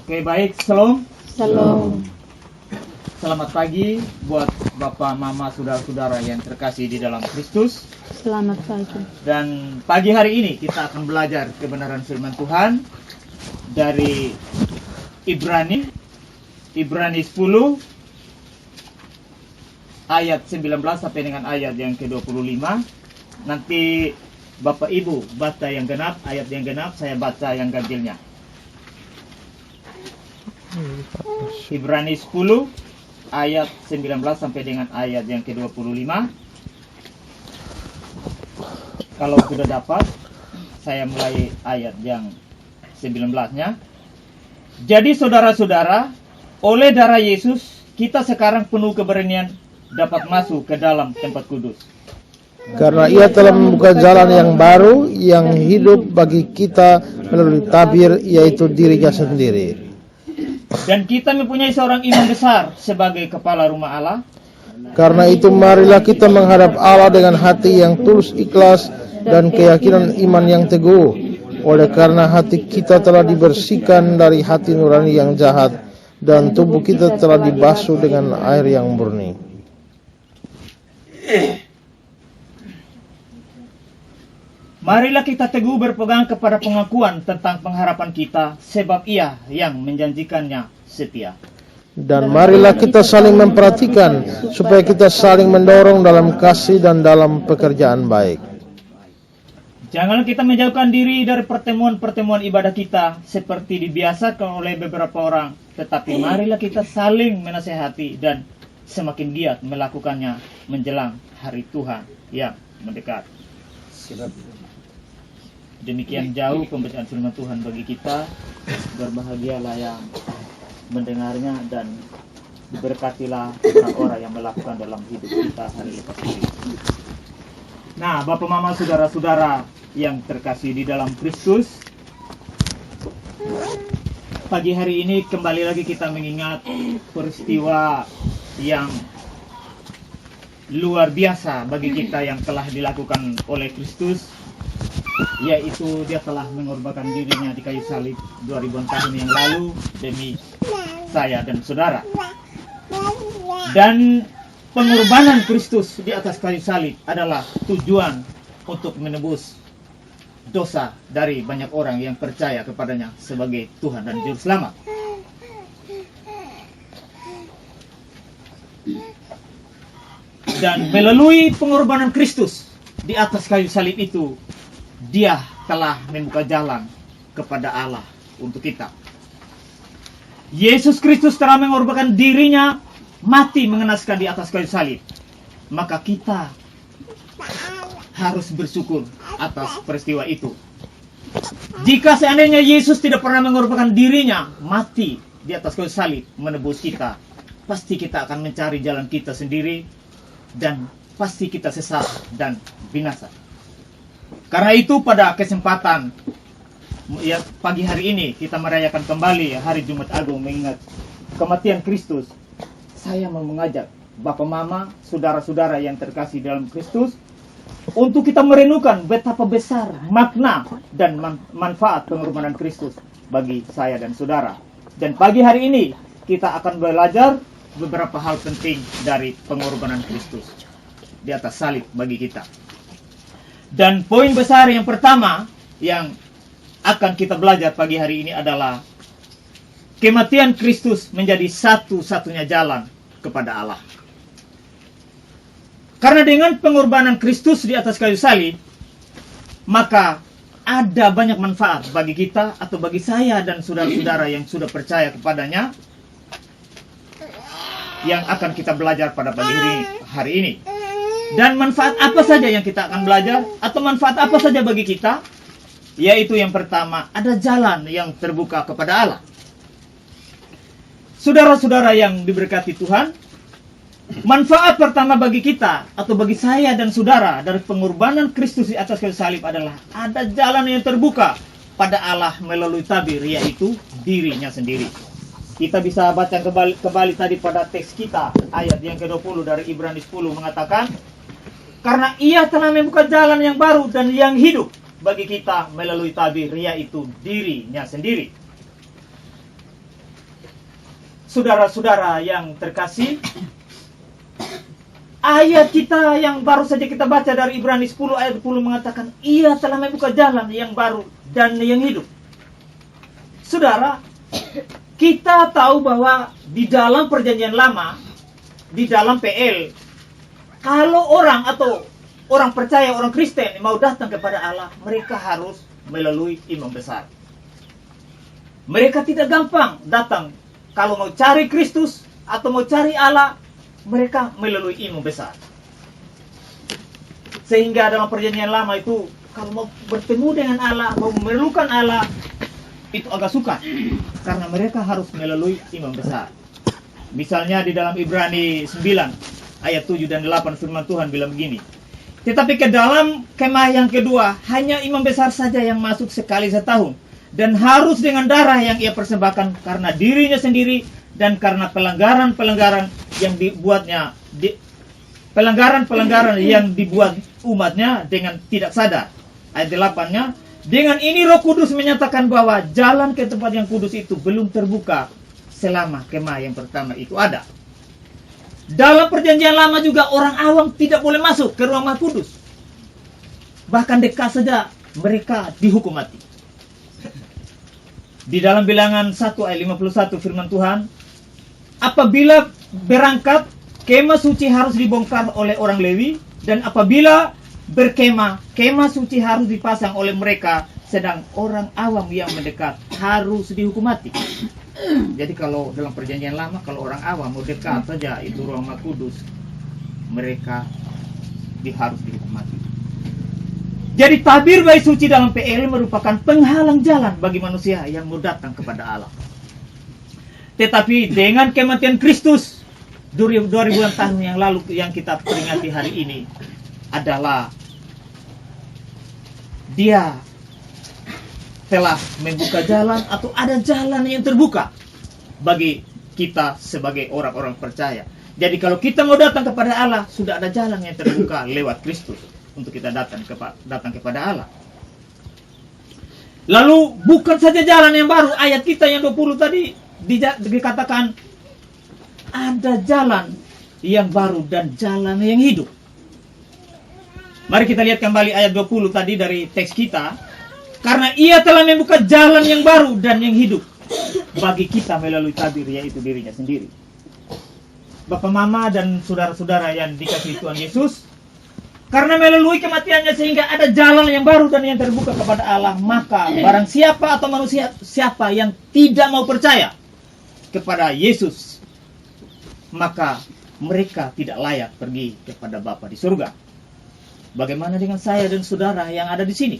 Oke, baik, Shalom. Shalom. Selamat pagi buat Bapak, Mama, saudara-saudara yang terkasih di dalam Kristus. Selamat pagi. Dan pagi hari ini kita akan belajar kebenaran firman Tuhan dari Ibrani 10 ayat 19 sampai dengan ayat yang ke-25. Nanti Bapak Ibu baca yang genap, ayat yang genap, saya baca yang ganjilnya. Ibrani 10 ayat 19 sampai dengan ayat yang ke-25. Kalau sudah dapat, saya mulai ayat yang 19-nya. Jadi saudara-saudara, oleh darah Yesus, kita sekarang penuh keberanian dapat masuk ke dalam tempat kudus. Karena ia telah membuka jalan yang baru, yang hidup bagi kita melalui tabir, yaitu dirinya sendiri. Dan kita mempunyai seorang imam besar sebagai kepala rumah Allah. Karena itu marilah kita menghadap Allah dengan hati yang tulus ikhlas dan keyakinan iman yang teguh. Oleh karena hati kita telah dibersihkan dari hati nurani yang jahat, dan tubuh kita telah dibasuh dengan air yang murni. Marilah kita teguh berpegang kepada pengakuan tentang pengharapan kita, sebab Ia yang menjanjikannya setia. Dan marilah kita saling memperhatikan, supaya kita saling mendorong dalam kasih dan dalam pekerjaan baik. Janganlah kita menjauhkan diri dari pertemuan-pertemuan ibadah kita, seperti dibiasakan oleh beberapa orang, tetapi marilah kita saling menasihati dan semakin giat melakukannya menjelang hari Tuhan yang mendekat. Demikian jauh pembacaan firman Tuhan bagi kita. Berbahagialah yang mendengarnya dan diberkatilah orang-orang yang melakukan dalam hidup kita hari lepas hari. Nah, Bapak, Mama, saudara-saudara yang terkasih di dalam Kristus, pagi hari ini kembali lagi kita mengingat peristiwa yang luar biasa bagi kita yang telah dilakukan oleh Kristus, yaitu Dia telah mengorbankan dirinya di kayu salib 2000 tahun yang lalu demi saya dan saudara. Dan pengorbanan Kristus di atas kayu salib adalah tujuan untuk menebus dosa dari banyak orang yang percaya kepadanya sebagai Tuhan dan Juru Selamat. Dan melalui pengorbanan Kristus di atas kayu salib itu, Dia telah membuka jalan kepada Allah untuk kita. Yesus Kristus telah mengorbankan dirinya mati mengenaskan di atas kayu salib. Maka kita harus bersyukur atas peristiwa itu. Jika seandainya Yesus tidak pernah mengorbankan dirinya mati di atas kayu salib menebus kita, pasti kita akan mencari jalan kita sendiri dan pasti kita sesat dan binasa. Karena itu pada kesempatan pagi hari ini kita merayakan kembali hari Jumat Agung mengingat kematian Kristus. Saya mau mengajak Bapak, Mama, saudara-saudara yang terkasih dalam Kristus untuk kita merenungkan betapa besar makna dan manfaat pengorbanan Kristus bagi saya dan saudara. Dan pagi hari ini kita akan belajar beberapa hal penting dari pengorbanan Kristus di atas salib bagi kita. Dan poin besar yang pertama yang akan kita belajar pagi hari ini adalah kematian Kristus menjadi satu-satunya jalan kepada Allah. Karena dengan pengorbanan Kristus di atas kayu salib, maka ada banyak manfaat bagi kita atau bagi saya dan saudara-saudara yang sudah percaya kepadanya, yang akan kita belajar pada pagi hari ini. Dan manfaat apa saja yang kita akan belajar, atau manfaat apa saja bagi kita? Yaitu yang pertama, ada jalan yang terbuka kepada Allah. Saudara-saudara yang diberkati Tuhan, manfaat pertama bagi kita, atau bagi saya dan saudara, dari pengorbanan Kristus di atas kayu salib adalah ada jalan yang terbuka pada Allah melalui tabir, yaitu dirinya sendiri. Kita bisa baca kembali tadi pada teks kita, ayat yang ke-20 dari Ibrani 10 mengatakan, karena Ia telah membuka jalan yang baru dan yang hidup bagi kita melalui tabir, yaitu dirinya sendiri. saudara-saudara yang terkasih, ayat kita yang baru saja kita baca dari Ibrani 10 ayat 10 mengatakan, Ia telah membuka jalan yang baru dan yang hidup. Saudara, kita tahu bahwa di dalam perjanjian lama, di dalam PL, kalau orang atau orang percaya, orang Kristen mau datang kepada Allah, mereka harus melalui imam besar. Mereka tidak gampang datang. Kalau mau cari Kristus atau mau cari Allah, mereka melalui imam besar. Sehingga dalam perjanjian lama itu, kalau mau bertemu dengan Allah, mau memerlukan Allah, itu agak suka. Karena mereka harus melalui imam besar. Misalnya di dalam Ibrani 9, ayat 7 dan 8 firman Tuhan bilang begini. Tetapi ke dalam kemah yang kedua, hanya imam besar saja yang masuk sekali setahun. Dan harus dengan darah yang ia persembahkan karena dirinya sendiri dan karena pelanggaran-pelanggaran yang dibuatnya, pelanggaran-pelanggaran yang dibuat umatnya dengan tidak sadar. Ayat 8-nya, dengan ini Roh Kudus menyatakan bahwa jalan ke tempat yang kudus itu belum terbuka selama kemah yang pertama itu ada. Dalam perjanjian lama juga orang awam tidak boleh masuk ke ruang Maha Kudus. Bahkan dekat saja mereka dihukum mati. Di dalam Bilangan 1 ayat 51 firman Tuhan, apabila berangkat, kemah suci harus dibongkar oleh orang Lewi, dan apabila berkemah, kemah suci harus dipasang oleh mereka, sedang orang awam yang mendekat harus dihukum mati. Jadi kalau dalam perjanjian lama, kalau orang awam mau dekat saja itu ruang Maha Kudus, mereka harus dihukum mati. Jadi tabir bait suci dalam PL merupakan penghalang jalan bagi manusia yang mau datang kepada Allah. Tetapi dengan kematian Kristus 2000-an tahun yang lalu yang kita peringati hari ini adalah Dia telah membuka jalan atau ada jalan yang terbuka bagi kita sebagai orang-orang percaya. Jadi kalau kita mau datang kepada Allah, sudah ada jalan yang terbuka lewat Kristus untuk kita datang kepada Allah. Lalu bukan saja jalan yang baru, ayat kita yang 20 tadi dikatakan ada jalan yang baru dan jalan yang hidup. Mari kita lihat kembali ayat 20 tadi dari teks kita. Karena Ia telah membuka jalan yang baru dan yang hidup bagi kita melalui tabir, yaitu dirinya sendiri. Bapak, mama, dan saudara-saudara yang dikasihi Tuhan Yesus, karena melalui kematiannya sehingga ada jalan yang baru dan yang terbuka kepada Allah, maka barang siapa atau manusia siapa yang tidak mau percaya kepada Yesus, maka mereka tidak layak pergi kepada Bapa di surga. Bagaimana dengan saya dan saudara yang ada di sini?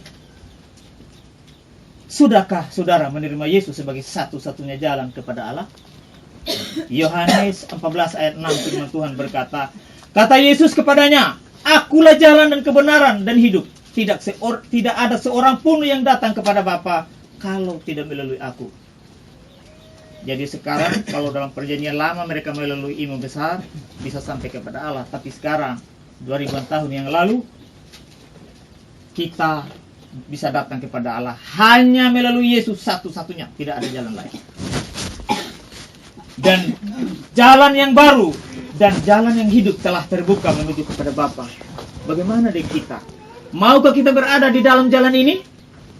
Sudahkah saudara menerima Yesus sebagai satu-satunya jalan kepada Allah? Yohanes 14 ayat 6 firman Tuhan berkata, kata Yesus kepadanya, Akulah jalan dan kebenaran dan hidup. Tidak ada seorang pun yang datang kepada Bapa kalau tidak melalui aku. Jadi sekarang kalau dalam perjanjian lama mereka melalui imam besar bisa sampai kepada Allah. Tapi sekarang 2000 tahun yang lalu kita bisa datang kepada Allah hanya melalui Yesus satu-satunya. Tidak ada jalan lain. Dan jalan yang baru dan jalan yang hidup telah terbuka menuju kepada Bapa. Bagaimana dengan kita? Maukah kita berada di dalam jalan ini?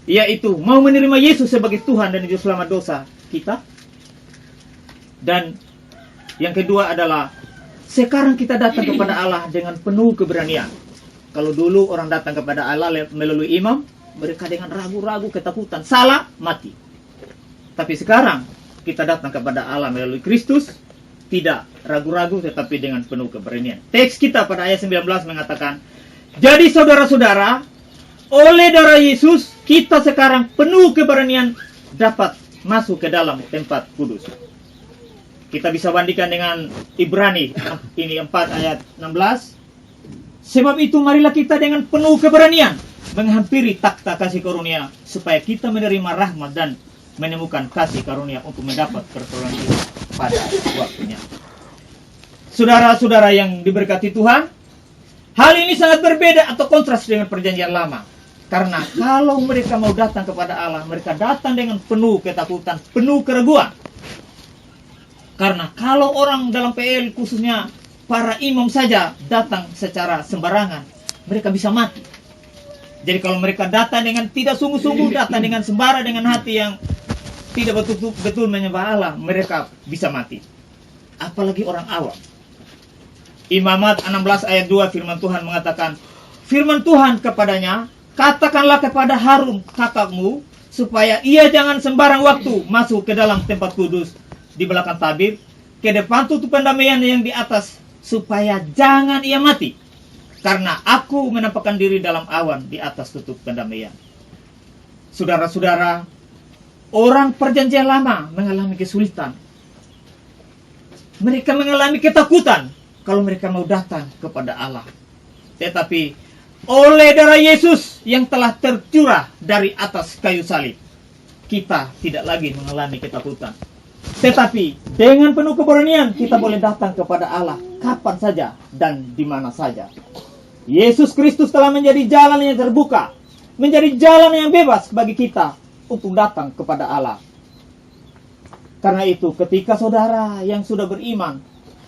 Yaitu mau menerima Yesus sebagai Tuhan dan Juru Selamat dosa kita. Dan yang kedua adalah sekarang kita datang kepada Allah dengan penuh keberanian. Kalau dulu orang datang kepada Allah melalui imam, mereka dengan ragu-ragu, ketakutan, salah, mati. Tapi sekarang kita datang kepada Allah melalui Kristus, tidak ragu-ragu tetapi dengan penuh keberanian. Teks kita pada ayat 19 mengatakan, jadi saudara-saudara, oleh darah Yesus kita sekarang penuh keberanian dapat masuk ke dalam tempat kudus. Kita bisa bandingkan dengan Ibrani ini 4 ayat 16. Sebab itu marilah kita dengan penuh keberanian menghampiri takhta kasih karunia supaya kita menerima rahmat dan menemukan kasih karunia untuk mendapat pertolongan pada waktunya. Saudara-saudara yang diberkati Tuhan, hal ini sangat berbeda atau kontras dengan perjanjian lama. Karena kalau mereka mau datang kepada Allah, mereka datang dengan penuh ketakutan, penuh keraguan. Karena kalau orang dalam PL khususnya para imam saja datang secara sembarangan, mereka bisa mati. Jadi kalau mereka datang dengan tidak sungguh-sungguh, datang dengan sembara, dengan hati yang tidak betul-betul menyembah Allah, mereka bisa mati. Apalagi orang awam. Imamat 16 ayat 2 firman Tuhan mengatakan, firman Tuhan kepadanya, katakanlah kepada Harun kakakmu, supaya ia jangan sembarang waktu masuk ke dalam tempat kudus di belakang tabir, ke depan tutup pendamaian yang di atas, supaya jangan ia mati. Karena aku menampakkan diri dalam awan di atas tutup pendamaian. Saudara-saudara, orang perjanjian lama mengalami kesulitan. Mereka mengalami ketakutan kalau mereka mau datang kepada Allah. Tetapi oleh darah Yesus yang telah tercurah dari atas kayu salib, kita tidak lagi mengalami ketakutan. Tetapi dengan penuh keberanian kita boleh datang kepada Allah kapan saja dan di mana saja. Yesus Kristus telah menjadi jalan yang terbuka, menjadi jalan yang bebas bagi kita untuk datang kepada Allah. Karena itu, ketika saudara yang sudah beriman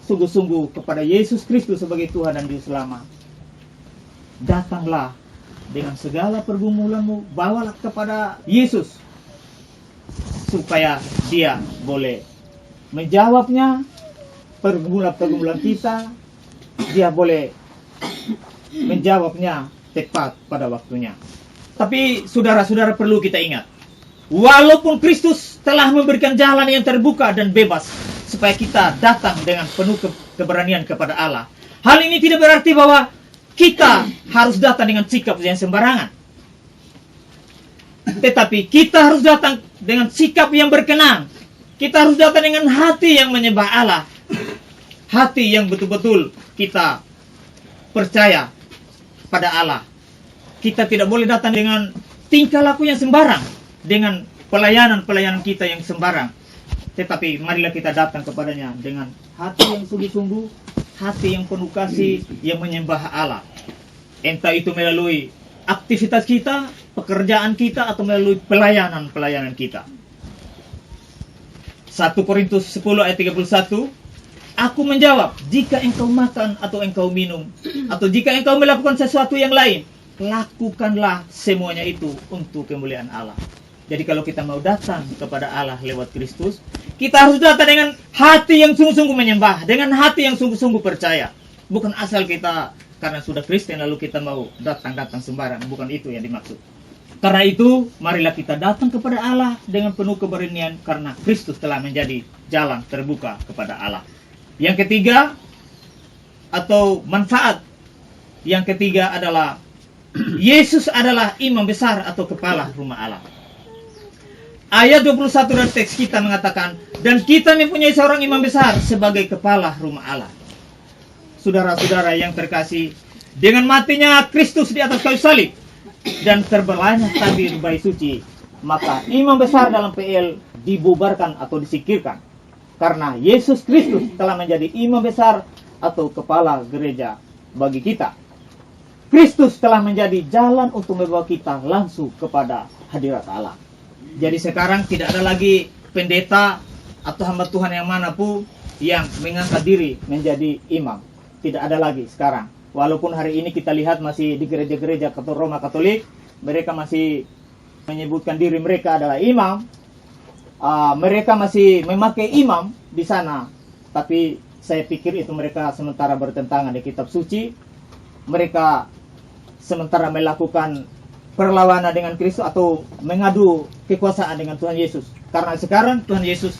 sungguh-sungguh kepada Yesus Kristus sebagai Tuhan dan Juru Selamat, datanglah dengan segala pergumulanmu, bawalah kepada Yesus supaya Dia boleh menjawabnya pergumulan-pergumulan kita. Dia boleh menjawabnya tepat pada waktunya. Tapi saudara-saudara perlu kita ingat, walaupun Kristus telah memberikan jalan yang terbuka dan bebas supaya kita datang dengan penuh keberanian kepada Allah, hal ini tidak berarti bahwa kita harus datang dengan sikap yang sembarangan. Tetapi kita harus datang dengan sikap yang berkenan. Kita harus datang dengan hati yang menyembah Allah, hati yang betul-betul kita percaya pada Allah. Kita tidak boleh datang dengan tingkah laku yang sembarang, dengan pelayanan-pelayanan kita yang sembarang. Tetapi marilah kita datang kepadanya dengan hati yang sungguh-sungguh, hati yang penuh kasih, yang menyembah Allah. Entah itu melalui aktivitas kita, pekerjaan kita, atau melalui pelayanan-pelayanan kita. 1 Korintus 10 ayat 31, aku menjawab, jika engkau makan atau engkau minum, atau jika engkau melakukan sesuatu yang lain, lakukanlah semuanya itu untuk kemuliaan Allah. Jadi kalau kita mau datang kepada Allah lewat Kristus, kita harus datang dengan hati yang sungguh-sungguh menyembah, dengan hati yang sungguh-sungguh percaya. Bukan asal kita karena sudah Kristen lalu kita mau datang-datang sembarang, bukan itu yang dimaksud. Karena itu, marilah kita datang kepada Allah dengan penuh keberanian karena Kristus telah menjadi jalan terbuka kepada Allah. Yang ketiga, atau manfaat yang ketiga adalah Yesus adalah imam besar atau kepala rumah Allah. Ayat 21 dari teks kita mengatakan, dan kita mempunyai seorang imam besar sebagai kepala rumah Allah. Saudara-saudara yang terkasih, dengan matinya Kristus di atas kayu salib dan terbelahnya tabir bayi suci, maka imam besar dalam PL dibubarkan atau disingkirkan. Karena Yesus Kristus telah menjadi imam besar atau kepala gereja bagi kita. Kristus telah menjadi jalan untuk membawa kita langsung kepada hadirat Allah. Jadi sekarang tidak ada lagi pendeta atau hamba Tuhan yang manapun yang mengangkat diri menjadi imam. Tidak ada lagi sekarang. Walaupun hari ini kita lihat masih di gereja-gereja Roma Katolik, mereka masih menyebutkan diri mereka adalah imam. Mereka masih memakai imam di sana. Tapi saya pikir itu mereka sementara bertentangan di kitab suci. Mereka sementara melakukan perlawanan dengan Kristus atau mengadu kekuasaan dengan Tuhan Yesus. Karena sekarang Tuhan Yesus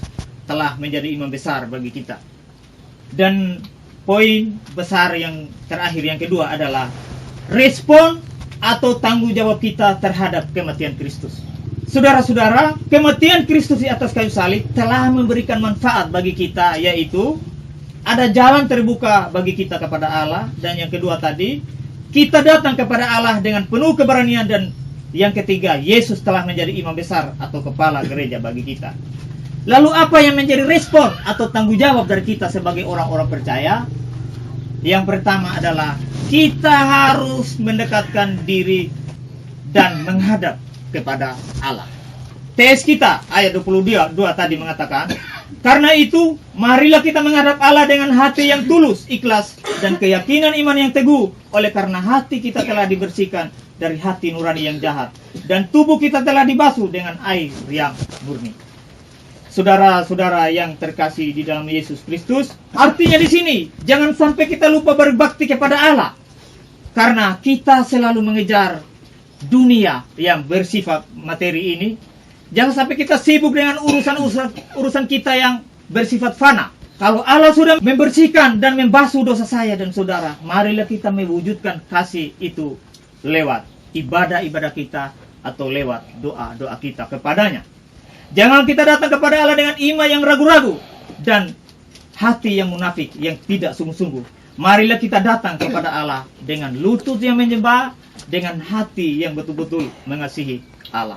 telah menjadi imam besar bagi kita. Dan poin besar yang terakhir, yang kedua adalah respon atau tanggung jawab kita terhadap kematian Kristus. Saudara-saudara, kematian Kristus di atas kayu salib telah memberikan manfaat bagi kita, yaitu ada jalan terbuka bagi kita kepada Allah. Dan yang kedua tadi, kita datang kepada Allah dengan penuh keberanian. Dan yang ketiga, Yesus telah menjadi imam besar atau kepala gereja bagi kita. Lalu apa yang menjadi respon atau tanggung jawab dari kita sebagai orang-orang percaya? Yang pertama adalah kita harus mendekatkan diri dan menghadap kepada Allah. Teks kita ayat 22 tadi mengatakan, Karena itu, marilah kita menghadap Allah dengan hati yang tulus, ikhlas, dan keyakinan iman yang teguh. Oleh karena hati kita telah dibersihkan dari hati nurani yang jahat, dan tubuh kita telah dibasuh dengan air yang murni. Saudara-saudara yang terkasih di dalam Yesus Kristus, artinya di sini, jangan sampai kita lupa berbakti kepada Allah. Karena kita selalu mengejar dunia yang bersifat materi ini. Jangan sampai kita sibuk dengan urusan kita yang bersifat fana. Kalau Allah sudah membersihkan dan membasuh dosa saya dan saudara, marilah kita mewujudkan kasih itu lewat ibadah-ibadah kita atau lewat doa-doa kita kepadanya. Jangan kita datang kepada Allah dengan iman yang ragu-ragu dan hati yang munafik, yang tidak sungguh-sungguh. Marilah kita datang kepada Allah dengan lutut yang menyembah, dengan hati yang betul-betul mengasihi Allah.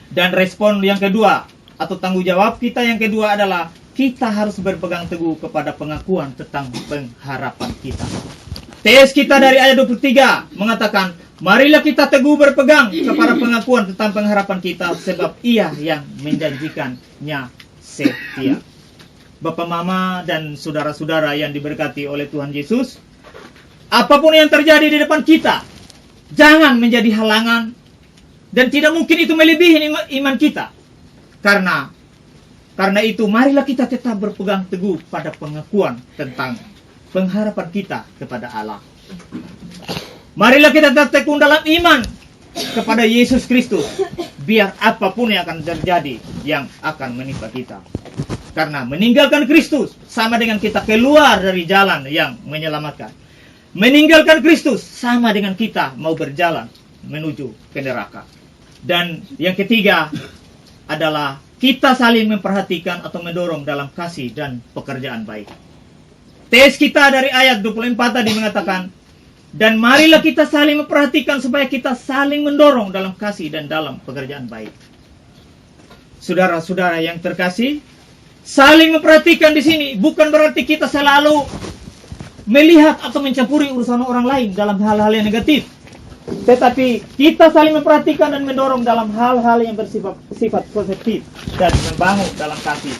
Dan respon yang kedua, atau tanggung jawab kita yang kedua adalah kita harus berpegang teguh kepada pengakuan tentang pengharapan kita. Teks kita dari ayat 23 mengatakan, marilah kita teguh berpegang kepada pengakuan tentang pengharapan kita, sebab Ia yang menjanjikannya setia. Bapak, Mama, dan saudara-saudara yang diberkati oleh Tuhan Yesus, apapun yang terjadi di depan kita, jangan menjadi halangan. Dan tidak mungkin itu melebihi iman kita. Karena itu marilah kita tetap berpegang teguh pada pengakuan tentang pengharapan kita kepada Allah. Marilah kita tetap tekun dalam iman kepada Yesus Kristus, biar apapun yang akan terjadi yang akan menimpa kita. Karena meninggalkan Kristus sama dengan kita keluar dari jalan yang menyelamatkan. Meninggalkan Kristus sama dengan kita mau berjalan menuju ke neraka. Dan yang ketiga adalah kita saling memperhatikan atau mendorong dalam kasih dan pekerjaan baik. Teks kita dari ayat 24 tadi mengatakan, dan marilah kita saling memperhatikan supaya kita saling mendorong dalam kasih dan dalam pekerjaan baik. Saudara-saudara yang terkasih, saling memperhatikan di sini bukan berarti kita selalu melihat atau mencampuri urusan orang lain dalam hal-hal yang negatif. Tetapi kita saling memperhatikan dan mendorong dalam hal-hal yang bersifat positif dan membangun dalam kasih.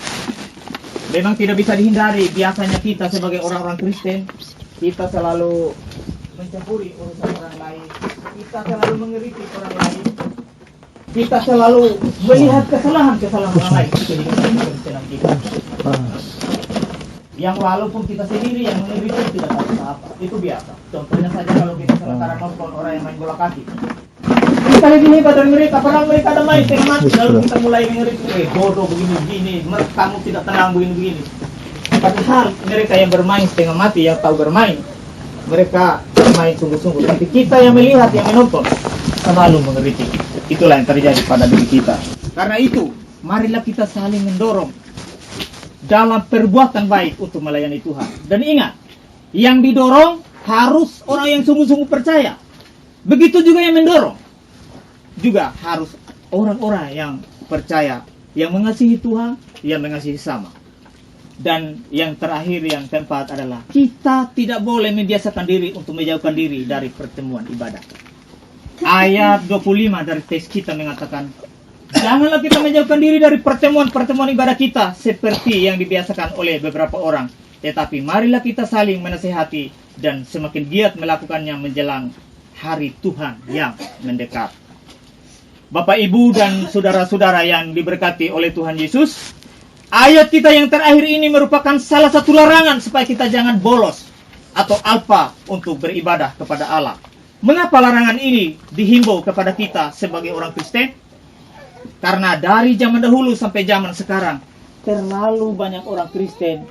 Memang tidak bisa dihindari, biasanya kita sebagai orang-orang Kristen, kita selalu mencampuri urusan orang lain, kita selalu mengkritik orang lain, kita selalu melihat kesalahan-kesalahan orang lain di kehidupan kita. Yang walaupun kita sendiri yang mengkritik tidak tahu apa, itu biasa. Contohnya saja kalau kita sementara nonton orang yang main bola kaki, kita lebih hebat dari mereka, padahal mereka ada main teman, lalu kita mulai mengkritik, bodoh begini-begini, kamu tidak tenang begini-begini. Padahal mereka yang bermain setengah mati, yang tahu bermain, mereka bermain sungguh-sungguh. Tapi kita yang melihat, yang menonton, selalu mengkritik. Itulah yang terjadi pada diri kita. Karena itu, marilah kita saling mendorong dalam perbuatan baik untuk melayani Tuhan. Dan ingat, yang didorong harus orang yang sungguh-sungguh percaya. Begitu juga yang mendorong juga harus orang-orang yang percaya, yang mengasihi Tuhan, yang mengasihi sama. Dan yang terakhir, yang keempat adalah kita tidak boleh membiasakan diri untuk menjauhkan diri dari pertemuan ibadah. Ayat 25 dari teks kita mengatakan, janganlah kita menjauhkan diri dari pertemuan-pertemuan ibadah kita seperti yang dibiasakan oleh beberapa orang. Tetapi marilah kita saling menasihati dan semakin giat melakukannya menjelang hari Tuhan yang mendekat. Bapak, Ibu, dan saudara-saudara yang diberkati oleh Tuhan Yesus, ayat kita yang terakhir ini merupakan salah satu larangan supaya kita jangan bolos atau alpa untuk beribadah kepada Allah. Mengapa larangan ini dihimbau kepada kita sebagai orang Kristen? Karena dari zaman dahulu sampai zaman sekarang, terlalu banyak orang Kristen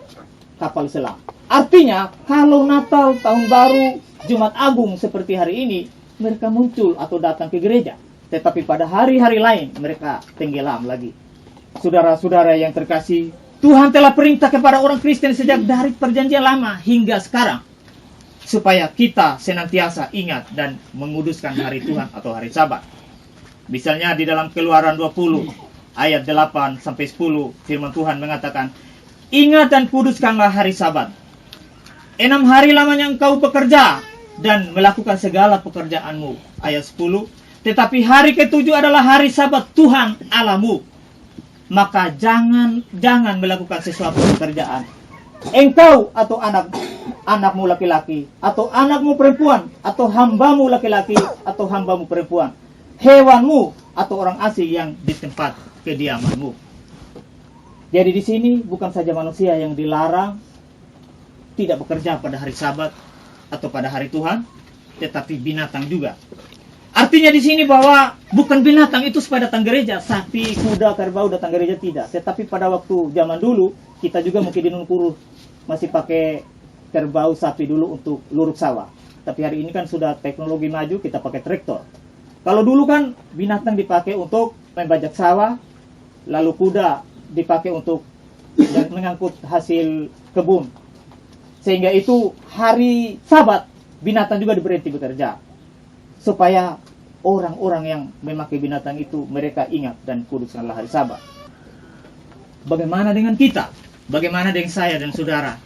kapal selam. Artinya, kalau Natal, Tahun Baru, Jumat Agung seperti hari ini, mereka muncul atau datang ke gereja. Tetapi pada hari-hari lain, mereka tenggelam lagi. Saudara-saudara yang terkasih, Tuhan telah perintah kepada orang Kristen sejak dari perjanjian lama hingga sekarang, supaya kita senantiasa ingat dan menguduskan hari Tuhan atau hari Sabat. Misalnya di dalam Keluaran 20 ayat 8 sampai 10, firman Tuhan mengatakan, ingat dan kuduskanlah hari Sabat. 6 hari lamanya engkau bekerja dan melakukan segala pekerjaanmu. Ayat 10, tetapi hari ke-7 adalah hari Sabat Tuhan Allahmu. maka jangan melakukan sesuatu pekerjaan. Engkau atau anakmu laki-laki, atau anakmu perempuan, atau hambamu laki-laki, atau hambamu perempuan, hewanmu, atau orang asing yang di tempat kediamanmu. Jadi di sini bukan saja manusia yang dilarang tidak bekerja pada hari Sabat atau pada hari Tuhan, tetapi binatang juga. Artinya di sini bahwa bukan binatang itu supaya datang gereja, sapi, kuda, kerbau datang gereja, tidak. Tetapi pada waktu zaman dulu, kita juga mungkin di Nunukuru masih pakai kerbau, sapi dulu untuk luruk sawah. Tapi hari ini kan sudah teknologi maju, kita pakai traktor. Kalau dulu kan binatang dipakai untuk membajak sawah, lalu kuda dipakai untuk mengangkut hasil kebun. Sehingga itu hari Sabat, binatang juga diberhenti bekerja. Supaya orang-orang yang memakai binatang itu mereka ingat dan kuduskanlah hari Sabat. Bagaimana dengan kita? Bagaimana dengan saya dan saudara?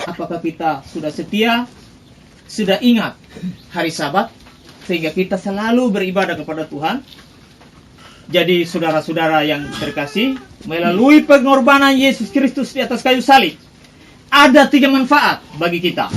Apakah kita sudah setia, sudah ingat hari Sabat, sehingga kita selalu beribadah kepada Tuhan? Jadi saudara-saudara yang terkasih, melalui pengorbanan Yesus Kristus di atas kayu salib, ada 3 manfaat bagi kita.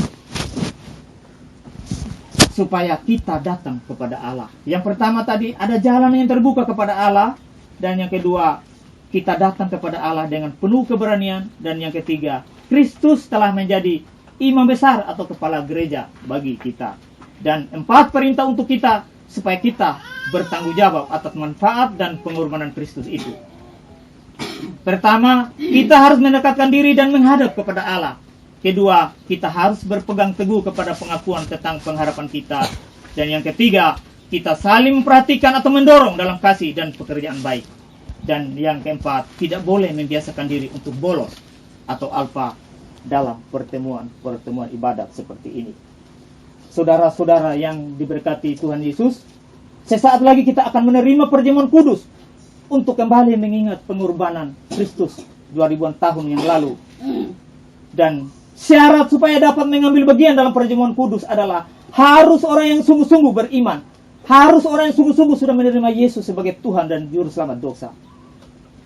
Supaya kita datang kepada Allah. Yang pertama tadi, ada jalan yang terbuka kepada Allah. Dan yang kedua, kita datang kepada Allah dengan penuh keberanian. Dan yang ketiga, Kristus telah menjadi imam besar atau kepala gereja bagi kita. Dan 4 perintah untuk kita, supaya kita bertanggung jawab atas manfaat dan pengorbanan Kristus itu. Pertama, kita harus mendekatkan diri dan menghadap kepada Allah. Kedua, kita harus berpegang teguh kepada pengakuan tentang pengharapan kita. Dan yang ketiga, kita saling memperhatikan atau mendorong dalam kasih dan pekerjaan baik. Dan yang keempat, tidak boleh membiasakan diri untuk bolos atau alpa dalam pertemuan ibadat seperti ini. Saudara-saudara yang diberkati Tuhan Yesus, sesaat lagi kita akan menerima perjamuan kudus untuk kembali mengingat pengorbanan Kristus 2000-an tahun yang lalu. Dan syarat supaya dapat mengambil bagian dalam perjamuan kudus adalah harus orang yang sungguh-sungguh beriman. Harus orang yang sungguh-sungguh sudah menerima Yesus sebagai Tuhan dan Juru Selamat dosa.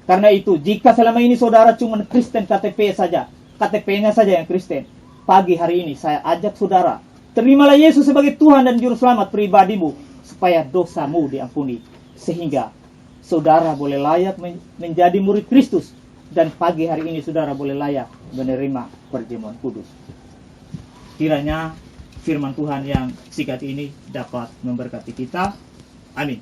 Karena itu, jika selama ini saudara cuma Kristen KTP-nya saja yang Kristen, pagi hari ini saya ajak saudara, terimalah Yesus sebagai Tuhan dan Juru Selamat pribadimu, supaya dosamu diampuni. Sehingga saudara boleh layak menjadi murid Kristus. Dan pagi hari ini saudara boleh layak menerima perjamuan kudus. Kiranya firman Tuhan yang singkat ini dapat memberkati kita. Amin.